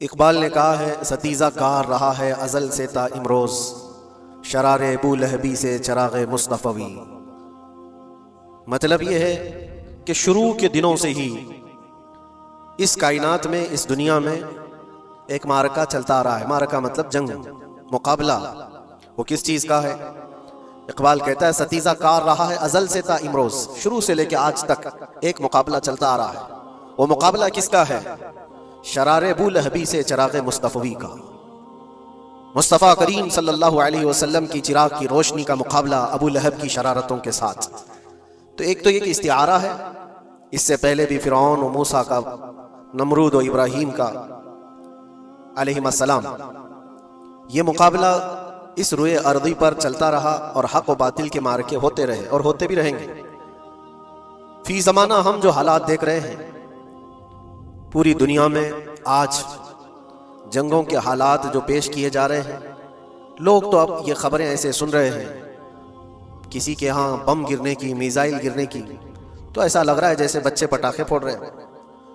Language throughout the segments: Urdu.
اقبال نے کہا ہے ستیزہ کار رہا ہے ازل سے تا امروز، شرار ابو لہبی سے چراغ مصطفی۔ مطلب یہ ہے کہ شروع کے دنوں سے ہی اس کائنات میں، اس دنیا میں ایک معرکہ چلتا آ رہا ہے۔ معرکہ مطلب جنگ، مقابلہ۔ وہ کس چیز کا ہے؟ اقبال کہتا ہے ستیزہ کار رہا ہے ازل سے تا امروز، شروع سے لے کے آج تک ایک مقابلہ چلتا آ رہا ہے۔ وہ مقابلہ کس کا ہے؟ شرار ابو لہبی سے چراغ مصطفی کا۔ مصطفیٰ کریم صلی اللہ علیہ وسلم کی چراغ کی روشنی کا مقابلہ ابو لہب کی شرارتوں کے ساتھ۔ تو ایک تو یہ کہ استعارہ ہے، اس سے پہلے بھی فرعون و موسیٰ کا، نمرود و ابراہیم کا علیہم السلام، یہ مقابلہ اس روئے ارضی پر چلتا رہا اور حق و باطل کے معرکے ہوتے رہے اور ہوتے بھی رہیں گے۔ فی زمانہ ہم جو حالات دیکھ رہے ہیں پوری دنیا میں، آج جنگوں کے حالات جو پیش کیے جا رہے ہیں، لوگ تو اب یہ خبریں ایسے سن رہے ہیں، کسی کے ہاں بم گرنے کی، میزائل گرنے کی، تو ایسا لگ رہا ہے جیسے بچے پٹاخے پھوڑ رہے ہیں۔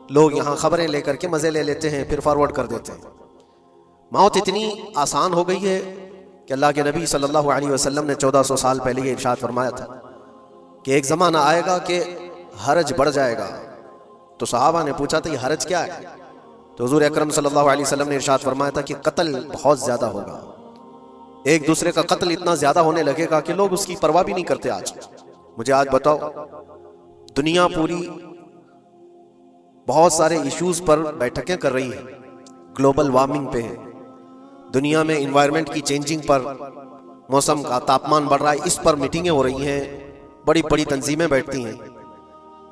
لوگ یہاں خبریں لے کر کے مزے لے لیتے ہیں، پھر فارورڈ کر دیتے ہیں۔ موت اتنی آسان ہو گئی ہے کہ اللہ کے نبی صلی اللہ علیہ وسلم نے 1400 سال پہلے یہ ارشاد فرمایا تھا کہ ایک زمانہ آئے گا کہ حرج بڑھ جائے گا۔ تو صحابہ نے پوچھا تھا یہ حرج کیا ہے؟ تو حضور اکرم صلی اللہ علیہ وسلم نے ارشاد فرمایا تھا کہ قتل بہت زیادہ ہوگا، ایک دوسرے کا قتل اتنا زیادہ ہونے لگے گا کہ لوگ اس کی پرواہ بھی نہیں کرتے۔ آج مجھے آج بتاؤ، دنیا پوری بہت سارے ایشوز پر بیٹھکیں کر رہی ہے، گلوبل وارمنگ پہ، دنیا میں انوائرمنٹ کی چینجنگ پر، موسم کا تاپمان بڑھ رہا ہے، اس پر میٹنگیں ہو رہی ہیں، بڑی بڑی تنظیمیں بیٹھتی ہیں۔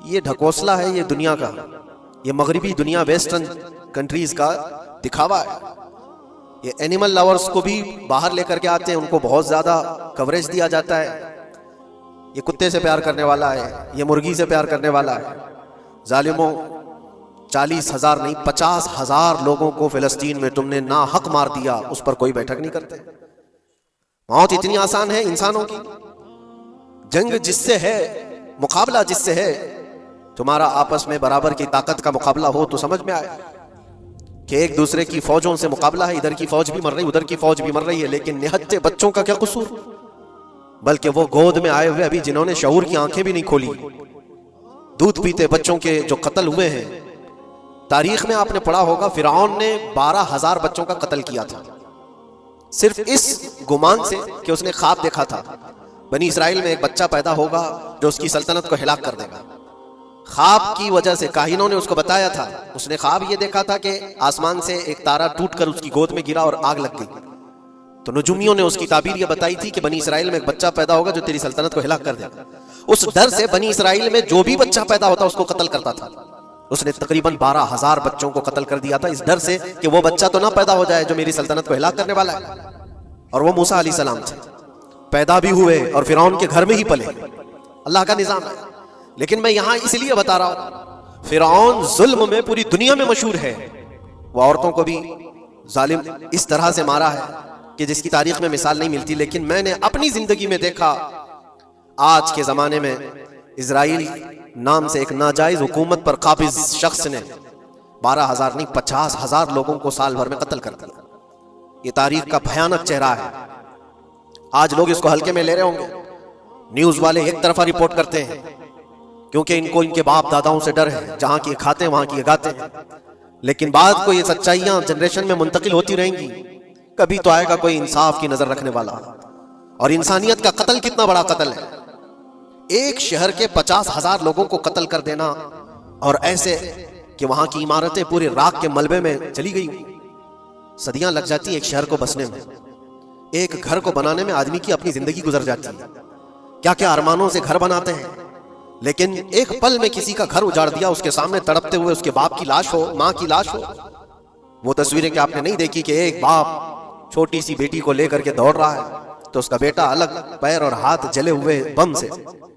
یہ ڈھکوسلا ہے یہ دنیا کا، یہ مغربی دنیا، ویسٹرن کنٹریز کا دکھاوا ہے۔ یہ اینیمل لاورز کو بھی باہر لے کر کے آتے ہیں، ان کو بہت زیادہ کوریج دیا جاتا ہے، یہ کتے سے پیار کرنے والا ہے، یہ مرغی سے پیار کرنے والا ہے۔ ظالموں، 40,000 نہیں 50,000 لوگوں کو فلسطین میں تم نے ناحق مار دیا، اس پر کوئی بیٹھک نہیں کرتے۔ موت اتنی آسان ہے انسانوں کی۔ جنگ جس سے ہے، مقابلہ جس سے ہے، تمہارا آپس میں برابر کی طاقت کا مقابلہ ہو تو سمجھ میں آئے کہ ایک دوسرے کی فوجوں سے مقابلہ ہے، ادھر کی فوج بھی مر رہی، ادھر کی فوج بھی مر رہی ہے، لیکن نہتے بچوں کا کیا قصور؟ بلکہ وہ گود میں آئے ہوئے ابھی جنہوں نے شعور کی آنکھیں بھی نہیں کھولی، دودھ پیتے بچوں کے جو قتل ہوئے ہیں۔ تاریخ میں آپ نے پڑھا ہوگا فرعون نے 12,000 بچوں کا قتل کیا تھا، صرف اس گمان سے کہ اس نے خواب دیکھا تھا بنی اسرائیل میں ایک بچہ پیدا ہوگا جو اس کی سلطنت کو ہلاک کر دے گا۔ خواب کی وجہ سے کاہنوں نے اس کو بتایا تھا، اس نے خواب یہ دیکھا تھا کہ آسمان سے ایک تارا ٹوٹ کر اس کی گود میں گرا اور آگ لگ گئی۔ تو نجومیوں نے اس کی تعبیر یہ بتائی تھی کہ بنی اسرائیل میں ایک بچہ پیدا ہوگا جو تیری سلطنت کو ہلاک کر دے گا۔ اس ڈر سے بنی اسرائیل میں جو بھی بچہ پیدا ہوتا اس کو قتل کرتا تھا۔ اس نے تقریباً 12,000 بچوں کو قتل کر دیا تھا، اس ڈر سے کہ وہ بچہ تو نہ پیدا ہو جائے جو میری سلطنت کو ہلاک کرنے والا ہے۔ اور وہ موسیٰ علیہ السلام تھے، پیدا بھی ہوئے اور فرعون کے گھر میں ہی پلے۔ اللہ کا نظام ہے۔ لیکن میں یہاں اس لیے بتا رہا ہوں، فرعون ظلم میں پوری دنیا میں مشہور ہے۔ وہ عورتوں کو بھی ظالم اس طرح سے مارا ہے کہ جس کی تاریخ میں مثال نہیں ملتی۔ لیکن میں نے اپنی زندگی میں دیکھا، آج کے زمانے میں اسرائیل نام سے ایک ناجائز حکومت پر قابض شخص نے 12,000 نہیں 50,000 لوگوں کو سال بھر میں قتل کر دیا۔ یہ تاریخ کا بھیانک چہرہ ہے۔ آج لوگ اس کو ہلکے میں لے رہے ہوں گے، نیوز والے ایک طرفہ رپورٹ کرتے ہیں کیونکہ ان کو ان کے باپ داداؤں سے ڈر ہے، جہاں کی کھاتے ہیں وہاں کی گاتے ہیں۔ لیکن بعد کو یہ سچائیاں جنریشن میں منتقل ہوتی رہیں گی، کبھی تو آئے گا کوئی انصاف کی نظر رکھنے والا۔ اور انسانیت کا قتل کتنا بڑا قتل ہے، ایک شہر کے 50,000 لوگوں کو قتل کر دینا، اور ایسے کہ وہاں کی عمارتیں پورے راکھ کے ملبے میں چلی گئی، صدیاں لگ جاتی ایک شہر کو بسنے میں، ایک گھر کو بنانے میں آدمی کی اپنی زندگی گزر جاتی ہے۔ کیا کیا ارمانوں سے گھر بناتے ہیں، لیکن ایک پل میں کسی کا گھر اجاڑ دیا، اس کے سامنے تڑپتے ہوئے اس کے باپ کی لاش ہو، ماں کی لاش ہو۔ وہ تصویریں کہ آپ نے نہیں دیکھی کہ ایک باپ چھوٹی سی بیٹی کو لے کر کے دوڑ رہا ہے تو اس کا بیٹا الگ پیر اور ہاتھ جلے ہوئے بم سے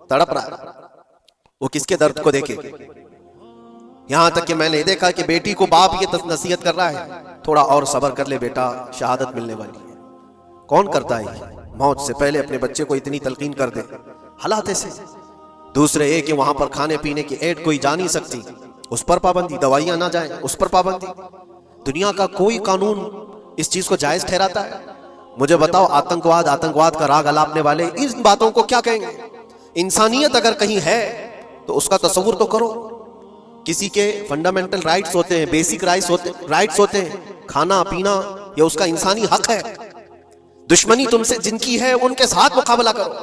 تڑپ رہا ہے، وہ کس کے درد کو دیکھے۔ یہاں تک کہ میں نے دیکھا کہ بیٹی کو باپ یہ نصیحت کر رہا ہے، تھوڑا اور صبر کر لے بیٹا، شہادت ملنے والی ہے۔ کون کرتا ہے موت سے پہلے اپنے بچے کو اتنی تلقین کر دے، حالات ایسے۔ دوسرے یہ کہ وہاں پر کھانے پینے کی ایڈ کوئی جا نہیں سکتی، اس پر پابندی، دوائیاں نہ جائیں اس پر پابندی۔ دنیا کا کوئی قانون اس چیز کو جائز ٹھہراتا ہے؟ مجھے بتاؤ، آتنکواد کا راگ الاپنے والے ان باتوں کو کیا کہیں گے؟ انسانیت اگر کہیں ہے تو اس کا تصور تو کرو. کسی کے فنڈامنٹل رائٹس ہوتے ہیں، بیسک رائٹس ہوتے ہیں، کھانا پینا، یہ اس کا انسانی حق ہے. دشمنی تم سے جن کی ہے ان کے ساتھ مقابلہ کرو،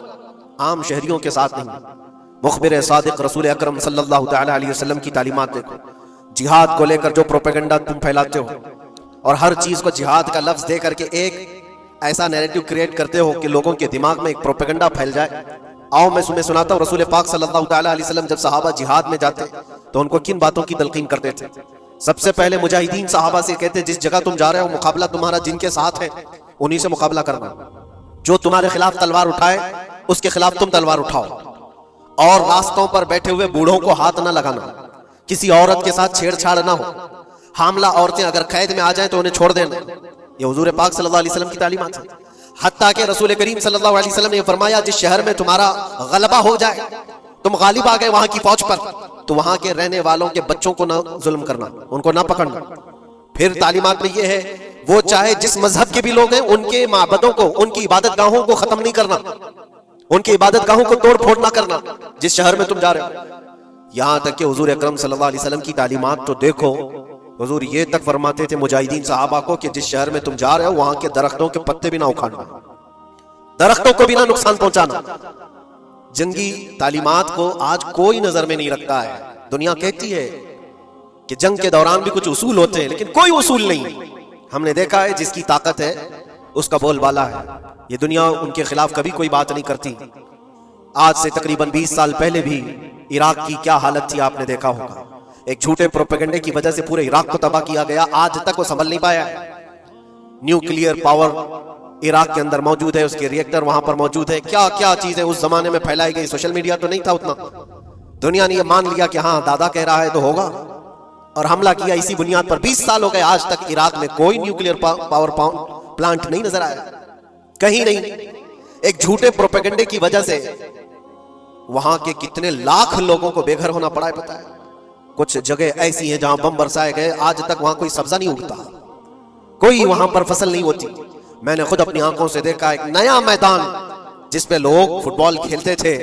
عام شہریوں کے ساتھ نہیں. مخبر صادق رسول اکرم صلی اللہ تعالی علیہ وسلم کی تعلیمات دیکھو. جہاد کو لے کر جو پروپیگنڈا تم پھیلاتے ہو اور ہر چیز کو جہاد کا لفظ دے کر کے ایک ایسا نیریٹو کریٹ کرتے ہو کہ لوگوں کے دماغ میں ایک پروپیگنڈا پھیل جائے. آؤ میں تمہیں سناتا ہوں، رسول پاک صلی اللہ تعالی علیہ وسلم جب صحابہ جہاد میں جاتے تو ان کو کن باتوں کی تلقین کرتے تھے. سب سے پہلے مجاہدین صحابہ سے کہتے جس جگہ تم جا رہے ہو مقابلہ تمہارا جن کے ساتھ ہے انہی سے مقابلہ کرنا. جو تمہارے خلاف تلوار اٹھائے اس کے خلاف تم تلوار اٹھاؤ. اور راستوں پر بیٹھے ہوئے بوڑھوں کو ہاتھ نہ لگانا، کسی عورت کے ساتھ چھیڑ چھاڑ نہ ہو. حاملہ عورتیں اگر قید میں آ جائیں تو انہیں چھوڑ دینا. یہ حضور پاک صلی اللہ علیہ وسلم کی تعلیمات ہیں. حتیٰ کہ رسول کریم صلی اللہ علیہ وسلم نے فرمایا جس شہر میں تمہارا غلبہ ہو جائے، تم غالب آ گئے وہاں کی فوج پر، تو وہاں کے رہنے والوں کے بچوں کو نہ ظلم کرنا، ان کو نہ پکڑنا. پھر تعلیمات میں یہ ہے وہ چاہے جس مذہب کے بھی لوگ ہیں ان کے معبدوں کو، ان کی عبادت گاہوں کو ختم نہیں کرنا، ان کی عبادت گاہوں کو توڑ پھوڑ نہ کرنا جس شہر میں تم جا رہے ہو. یہاں تک کہ حضور اکرم صلی اللہ علیہ وسلم کی تعلیمات تو دیکھو، حضور یہ تک فرماتے تھے مجاہدین صحابہ کو کہ جس شہر میں تم جا رہے ہو وہاں کے درختوں کے پتے بھی نہ اکھاڑنا، درختوں کو بھی نہ نقصان پہنچانا. جنگی تعلیمات کو آج کوئی نظر میں نہیں رکھتا ہے. دنیا کہتی ہے کہ جنگ کے دوران بھی کچھ اصول ہوتے ہیں، لیکن کوئی اصول نہیں. ہم نے دیکھا ہے جس کی طاقت ہے اس کا بول بالا ہے. یہ دنیا ان کے خلاف کبھی کوئی بات نہیں کرتی. آج سے تقریباً 20 سال پہلے بھی عراق کی کیا حالت تھی آپ نے دیکھا ہوگا. ایک جھوٹے پروپیگنڈے کی وجہ سے پورے عراق کو تباہ کیا گیا. آج تک وہ سنبھل نہیں پایا ہے. نیوکلیئر پاور عراق کے اندر موجود ہے، اس کے ری ایکٹر وہاں پر موجود ہے. کیا کیا چیزیں اس زمانے میں پھیلائی گئی. سوشل میڈیا تو نہیں تھا اتنا. دنیا نے یہ مان لیا کہ ہاں دادا کہہ رہا ہے تو ہوگا، اور حملہ کیا اسی بنیاد پر. 20 سال ہو گئے آج تک عراق میں کوئی نیوکلیئر پاور پلانٹ نہیں نظر آیا، کہیں نہیں. ایک جھوٹے پروپیگنڈے کی وجہ سے وہاں کے کتنے لاکھ لوگوں کو بے گھر ہونا پڑا ہے پتہ ہے. کچھ جگہ ایسی ہیں جہاں بم برسائے گئے، آج تک وہاں کوئی سبزہ نہیں اگتا، کوئی وہاں پر فصل نہیں ہوتی. میں نے خود اپنی آنکھوں سے دیکھا ایک نیا میدان جس پہ لوگ فٹ بال کھیلتے تھے،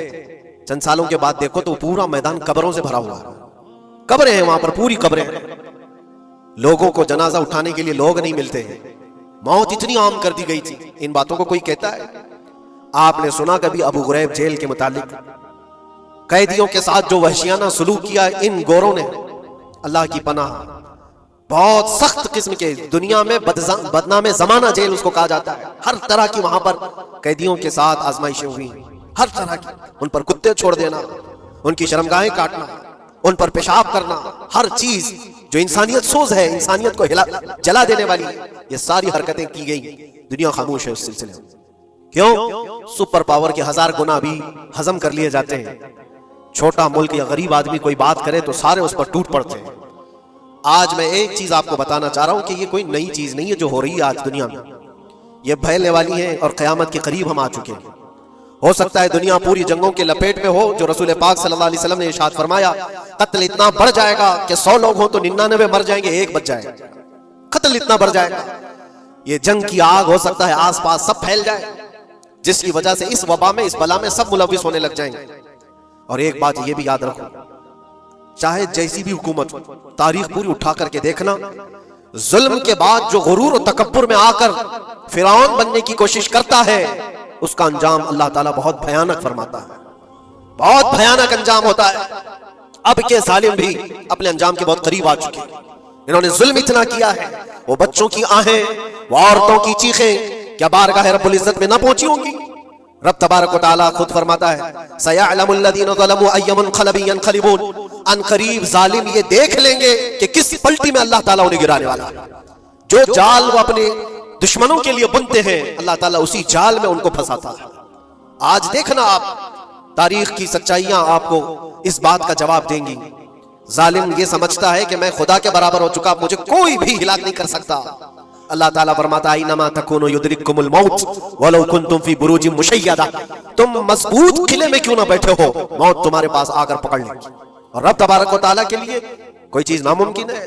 چند سالوں کے بعد دیکھو تو پورا میدان قبروں سے بھرا ہوا ہے. قبریں ہیں وہاں پر، پوری قبریں ہیں. لوگوں کو جنازہ اٹھانے کے لیے لوگ نہیں ملتے ہیں. موت اتنی عام کر دی گئی تھی. ان باتوں کو کوئی کہتا ہے؟ آپ نے سنا کبھی ابو غریب جیل کے متعلق قیدیوں کے ساتھ جو وحشیانہ سلوک کیا ان گوروں نے؟ اللہ کی پناہ، بہت سخت قسم کے، دنیا میں بدنام زمانہ جیل اس کو کہا جاتا ہے. ہر طرح کی وہاں پر قیدیوں کے ساتھ آزمائشیں ہوئی، ہر طرح کی. ان پر کتے چھوڑ دینا، ان کی شرمگاہیں کاٹنا، ان پر پیشاب کرنا، ہر چیز جو انسانیت سوز ہے، انسانیت کو جلا دینے والی، یہ ساری حرکتیں کی گئی. دنیا خاموش ہے اس سلسلے میں. کیوں؟ سپر پاور کے 1000 گنا بھی ہضم کر لیے جاتے ہیں. چھوٹا ملک یا غریب آدمی کوئی بات کرے تو سارے اس پر ٹوٹ پڑتے ہیں. آج میں ایک چیز آپ کو بتانا چاہ رہا ہوں کہ یہ کوئی نئی چیز نہیں ہے جو ہو رہی ہے آج دنیا میں. یہ پھیلنے والی ہے اور قیامت کے قریب ہم آ چکے ہیں. ہو سکتا ہے دنیا پوری جنگوں کے لپیٹ میں ہو، جو رسول پاک صلی اللہ علیہ وسلم نے ارشاد فرمایا قتل اتنا بڑھ جائے گا کہ 100 لوگ ہوں تو 99 مر جائیں گے، ایک بچ جائے گا. قتل اتنا بڑھ جائے گا. یہ جنگ کی آگ ہو سکتا ہے آس پاس سب پھیل جائے، جس کی وجہ سے اس وبا میں، اس بلا میں سب ملوث ہونے لگ جائیں گے. اور ایک بات یہ بھی یاد رکھو، چاہے جیسی بھی حکومت ہو، تاریخ پوری اٹھا کر کے دیکھنا، ظلم کے بعد جو غرور و تکبر میں آ کر فرعون بننے کی کوشش کرتا ہے اس کا انجام اللہ تعالیٰ بہت بھیانک فرماتا ہے. بہت بھیانک انجام ہوتا ہے. اب کے ظالم بھی اپنے انجام کے بہت قریب آ چکے ہیں. انہوں نے ظلم اتنا کیا ہے، وہ بچوں کی آہیں، وہ عورتوں کی چیخیں کیا بارگاہ رب العزت میں نہ پہنچی ہوں گی؟ رب تبارک و تعالیٰ خود فرماتا ہے سَيَعْلَمُ الَّذِينَ ظَلَمُوا أَيَّ مُنْقَلَبٍ يَنْقَلِبُونَ. ان قریب ظالم یہ دیکھ لیں گے کہ کس پلٹی میں اللہ تعالیٰ انہیں گرانے والا ہے. جو جال وہ اپنے دشمنوں کے لیے بنتے ہیں اللہ تعالیٰ اسی جال میں ان کو پھنساتا ہے. آج دیکھنا آپ، تاریخ کی سچائیاں آپ کو اس بات کا جواب دیں گی. ظالم یہ سمجھتا ہے کہ میں خدا کے برابر ہو چکا، مجھے کوئی بھی ہلاک نہیں کر سکتا. اللہ تعالیٰ فرماتا ہے اینما تکونوا یدرککم الموت ولو کنتم فی بروج مشیدہ. تم مضبوط قلعے میں کیوں نہ بیٹھے ہو، موت تمہارے پاس آ کر پکڑ لے گی. اور رب تبارک و تعالیٰ کے لیے کوئی چیز ناممکن ہے.